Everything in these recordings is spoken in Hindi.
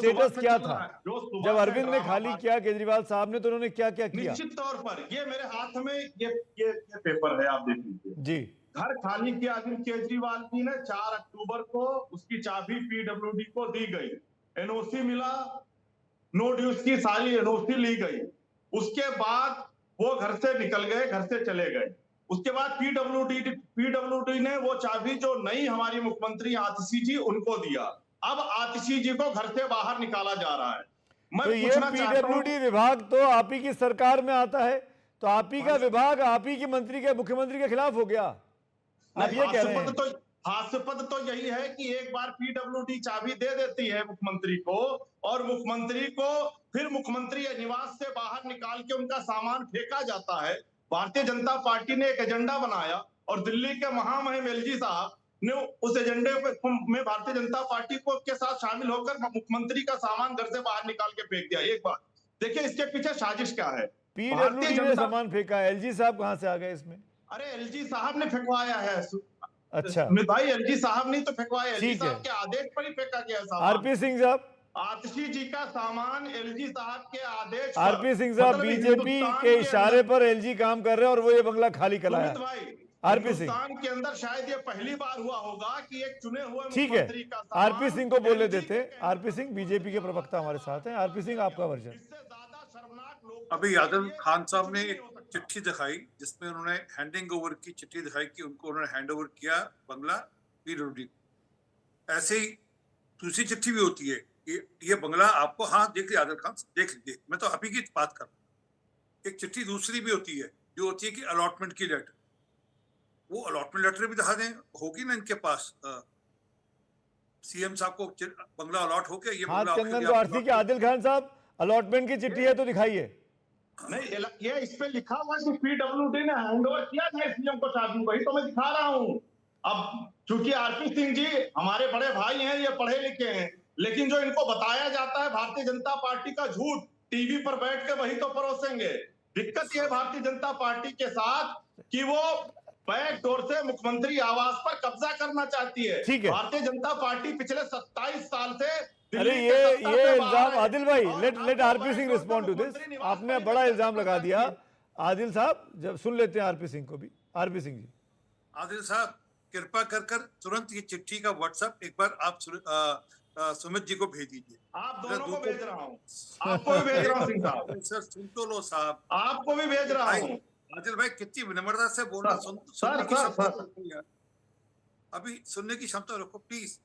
स्टेटस क्या था जो जब सुबह से अरविंद ने खाली ड्रामाबाजी, किया केजरीवाल साहब ने, तो उन्होंने क्या क्या किया? निश्चित तौर पर ये मेरे हाथ में ये पेपर है, आप देख लीजिए। जी। घर खाली किया अरविंद केजरीवाल जी ने। 4 अक्टूबर को उसकी चाबी पीडब्ल्यूडी को दी गई, एनओसी मिला, नो ड्यूज की सारी एनओसी ली गई। उसके बाद वो घर से निकल गए, घर से चले गए। उसके बाद पीडब्ल्यूडी ने वो चाबी जो नई हमारी मुख्यमंत्री आतिशी जी उनको दिया। अब आतिशी जी को घर से बाहर निकाला जा रहा है। मैं तो ये पूछना चाहता पीडब्ल्यूडी हूं, विभाग तो आप ही की सरकार में आता है, तो आप ही का विभाग आप ही की मंत्री के, मुख्यमंत्री के खिलाफ हो गया, आप नहीं, ये कह रहे हैं? हास्यास्पद तो यही है कि एक बार पीडब्ल्यूडी चाबी दे देती है मुख्यमंत्री को, और मुख्यमंत्री को फिर मुख्यमंत्री निवास से बाहर निकाल के उनका सामान फेंका जाता है। भारतीय जनता पार्टी ने एक एजेंडा बनाया और दिल्ली के महामहिम एलजी साहब ने उस एजेंडे में भारतीय जनता पार्टी को के साथ शामिल होकर मुख्यमंत्री का सामान घर से बाहर निकाल के फेंक दिया। एक बात देखिए, इसके पीछे साजिश क्या है। भारतीय पीडब्ल्यूडी ने जनता, सामान फेंका, एलजी साहब कहां से आ गए इसमें? अरे एलजी साहब ने फेंकवाया है अच्छा, सुमित भाई, एलजी साहब नहीं तो फेंकवाया, एलजी ठीक है। साहब के आदेश पर ही फेंका गया सामान। आरपी सिंह साहब, आतिशी जी का सामान एलजी साहब के आदेश पर, आरपी सिंह साहब, मतलब बीजेपी हिंदुस्तान के के इशारे अंदर, पर एलजी काम कर रहे हैं और वो ये बंगला खाली कराया। सुमित भाई, आरपी सिंह, हिंदुस्तान के अंदर शायद ये पहली बार हुआ होगा कि एक चुने हुए ठीक है, मुख्यमंत्री का सामान आरपी सिंह को बोलने LG देते। के कहने आरपी पर सिंह बीजेपी के प्रवक्ता हमारे साथ हैं। आरपी सिंह, आपका वर्जन। इससे ज्यादा शर्मनाक लोग अभी यादव खान साहब कुछ ने भी नहीं एक हो सकता। चिट्ठी दिखाई जिसमें उन्होंने हैंडिंग ओवर की चिट्ठी दिखाई कि उनको उन्होंने हैंड ओवर किया बंगला पीडब्ल्यूडी। ऐसे ही दूसरी चिट्ठी भी होती है कि ये बंगला आपको, हाँ देख लीजिए यादव खान, देख लीजिए, मैं तो आप ही की बात कर रहा हूँ। एक चिट्ठी दूसरी भी होती है जो होती है कि अलॉटमेंट की लेटर, वो अलॉटमेंट लेटर भी दिखा दें, होगी ना इनके पास। सीएम साहब को बंगला अलॉट हो गया, ये हाथ बंगला आपके कंगन लिए तो आरसी के। आदिल खान साहब, अलॉटमेंट की चिट्ठी है तो दिखाइए। नहीं, ये इस पे लिखा हुआ है कि पीडब्ल्यूडी ने हैंडओवर किया था सीएम को चाबी, वही तो मैं दिखा रहा हूं। अब चूंकि आरपी सिंह जी हमारे बड़े भाई हैं, ये पढ़े लिखे हैं, लेकिन जो इनको बताया जाता है भारतीय जनता पार्टी का झूठ, टीवी पर बैठ के वही तो परोसेंगे। दिक्कत यह भारतीय जनता पार्टी के साथ कि वो बैक डोर से मुख्यमंत्री आवास पर कब्जा करना चाहती है। ठीक है। भारतीय जनता पार्टी पिछले 27 साल से अरे दिल्ली के सत्ता ये से इल्जाम, बाहर है। आदिल भाई, और लेट अब आरपी वो Singh back respond to door से दिस। मुख्यमंत्री निवास आपने पर बड़ा ही इल्जाम लगा दिया। करती है। आदिल साहब, जब सुन लेते हैं आरपी सिंह को भी। आरपी सिंह जी। आदिल साहब, कृपा कर तुरंत ये चिट्ठी का व्हाट्सएप एक बार आप सुमित जी को भेज दीजिए। आप दोनों को भेज रहा हूँ, आपको भी भेज रहा हूँ सिंह साहब, सर सुन तो लो साहब, आपको भी भेज रहा हूँ। आदिल भाई कितनी विनम्रता से बोलना, सुनने की क्षमता रखो यार, अभी सुनने की क्षमता रखो प्लीज।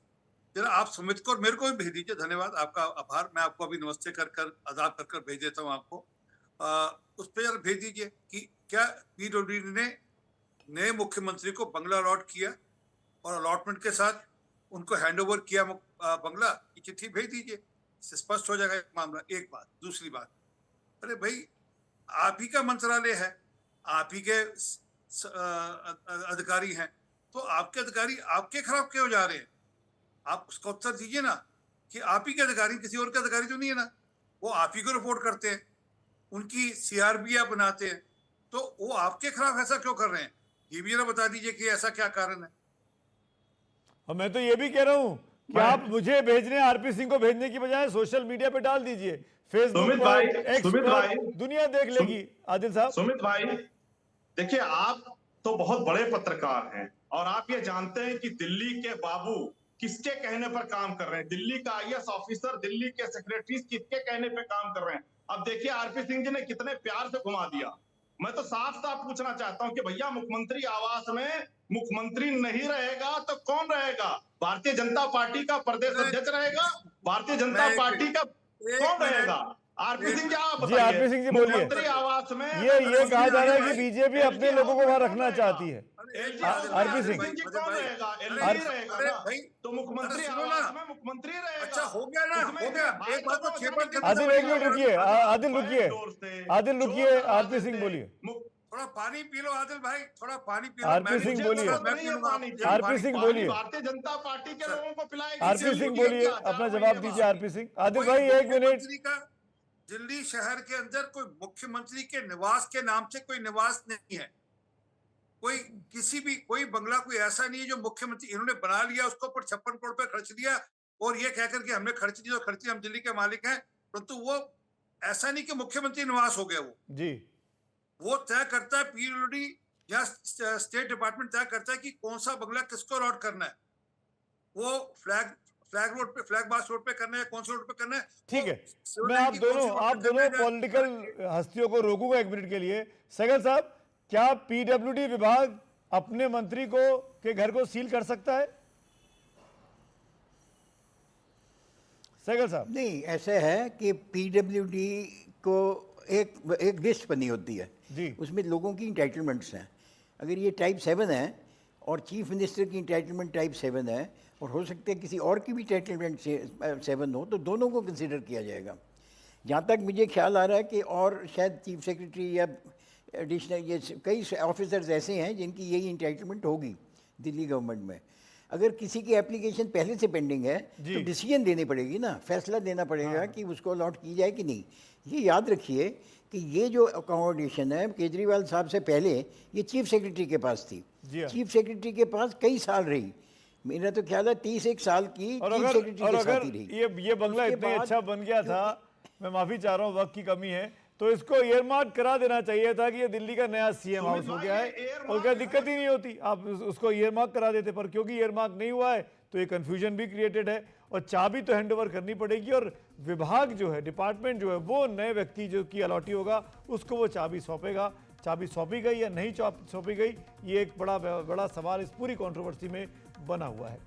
जरा आप सुमित को और मेरे को भी भेज दीजिए, धन्यवाद, आपका आभार। मैं आपको अभी नमस्ते कर आदाब कर भेज देता हूँ आपको। उस पर जरा भेज दीजिए कि क्या पीडब्ल्यूडी ने नए मुख्यमंत्री को बंगला अलॉट किया और अलॉटमेंट के साथ उनको हैंडओवर किया बंगला, की चिट्ठी भेज दीजिए, स्पष्ट हो जाएगा मामला। एक बात। दूसरी बात, अरे भाई आप ही का मंत्रालय है, आप ही के अधिकारी हैं, तो आपके अधिकारी आपके खिलाफ क्यों जा रहे हैं? आप उसका उत्तर दीजिए ना कि आप ही के अधिकारी, किसी और के अधिकारी तो नहीं है ना, वो आप ही को रिपोर्ट करते हैं, उनकी सीआरबी आप बनाते हैं, तो वो आपके खिलाफ ऐसा क्यों कर रहे हैं? ये भी जरा बता दीजिए कि ऐसा क्या कारण है। और मैं तो ये भी कह रहा हूं कि आप मुझे भेजने, आरपी सिंह को भेजने की बजाय सोशल मीडिया पे डाल दीजिए, फेसबुक पर, एक्स पर, दुनिया देख लेगी। आदिल साहब, सुमित भाई, देखिए आप तो बहुत बड़े पत्रकार हैं और आप ये जानते हैं कि दिल्ली के बाबू किसके कहने पर काम कर रहे हैं, दिल्ली का आईएएस ऑफिसर, दिल्ली के सेक्रेटरी किसके कहने पे काम कर रहे हैं। अब देखिए आरपी सिंह जी ने कितने प्यार से घुमा दिया। मैं तो साफ साफ पूछना चाहता हूं कि भैया मुख्यमंत्री आवास में मुख्यमंत्री नहीं रहेगा तो कौन रहेगा? भारतीय जनता पार्टी का प्रदेश अध्यक्ष रहेगा? भारतीय जनता पार्टी का कौन रहेगा? आरपी सिंह जी आप जी, आरपी सिंह जी बोलिए। मुख्यमंत्री आवास में ये कहा जा रहा है कि बीजेपी अपने लोगों को वहां रखना चाहती है। आरपी सिंह जी कौन रहेगा? एलजी रहेगा ना, तो मुख्यमंत्री आवास में मुख्यमंत्री रहेगा। अच्छा हो गया ना, हो गया, एक बात को 6 बार आदिल, एक मिनट रुकिए, आदिल रुकिए, आदिल रुकिए, आरपी सिंह बोलिए। थोड़ा पानी पी लो आदिल भाई, थोड़ा पानी पी लो। आरपी सिंह बोलिए, आरपी सिंह बोलिए, भारतीय जनता पार्टी के लोगों को पिलाएगी। आरपी सिंह बोलिए, अपना जवाब दीजिए। आरपी सिंह, आदिल भाई एक मिनट। दिल्ली शहर के अंदर कोई मुख्यमंत्री के निवास के नाम से कोई निवास नहीं है, कोई किसी भी कोई बंगला कोई ऐसा नहीं है जो मुख्यमंत्री इन्होंने बना लिया, उसको ऊपर 56 करोड़ पे खर्च दिया, और ये कहकर कि हमने खर्च की, तो खर्ची हम दिल्ली के मालिक हैं, परंतु वो ऐसा नहीं कि मुख्यमंत्री निवास हो गया जी, वो तय करता है पीडब्ल्यूडी या स्टेट डिपार्टमेंट तय करता है कि कौन सा बंगला किसको अलॉट करना है, वो फ्लैग रोड पे, फ्लैग बास रोड पे करना है, कौन से रोड पे करना है। ठीक है। मैं आप दोनों पॉलिटिकल हस्तियों को रोकूंगा 1 मिनट के लिए। सहगल साहब, क्या पीडब्ल्यूडी विभाग अपने मंत्री को के घर को सील कर सकता है? सहगल साहब, नहीं, ऐसा है कि पीडब्ल्यूडी को एक लिस्ट बनी होती है जी, उसमें लोगों की इंटाइटलमेंट्स हैं। अगर ये टाइप 7 है और चीफ मिनिस्टर की इंटाइटलमेंट टाइप 7 है और हो सकता है किसी और की भी इंटाइटलमेंट 7 हो, तो दोनों को कंसिडर किया जाएगा। जहाँ तक मुझे ख्याल आ रहा है कि और शायद चीफ सेक्रेटरी या एडिशनल ये कई ऑफिसर्स ऐसे हैं जिनकी यही इंटाइटलमेंट होगी दिल्ली गवर्नमेंट में। अगर किसी की एप्लीकेशन पहले से पेंडिंग है तो डिसीजन देनी पड़ेगी ना, फैसला देना पड़ेगा कि उसको अलॉट की जाए कि नहीं। ये याद रखिए कि ये जो अकोमोडेशन है केजरीवाल साहब से पहले ये चीफ सेक्रेटरी के पास थी, चीफ सेक्रेटरी के पास कई साल रही। मेरा तो ख्याल है 31 साल की चीफ सेक्रेटरी के साथ ही रही। ये बंगला इतना अच्छा बन गया था, मैं माफी चाह रहा हूँ, वक्त की कमी है, तो इसको ईयरमार्क करा देना चाहिए था कि ये दिल्ली का नया सीएम हाउस हो गया है और क्या दिक्कत ही नहीं होती, आप उसको ईयरमार्क करा देते। पर क्योंकि ईयरमार्क नहीं हुआ है तो ये कंफ्यूजन भी क्रिएटेड है और चाबी तो हैंडओवर करनी पड़ेगी और विभाग जो है, डिपार्टमेंट जो है, वो नए व्यक्ति जो की अलॉटी होगा उसको वो चाबी सौंपेगा। चाबी सौंपी गई या नहीं सौंपी गई, ये एक बड़ा सवाल इस पूरी कंट्रोवर्सी में बना हुआ है।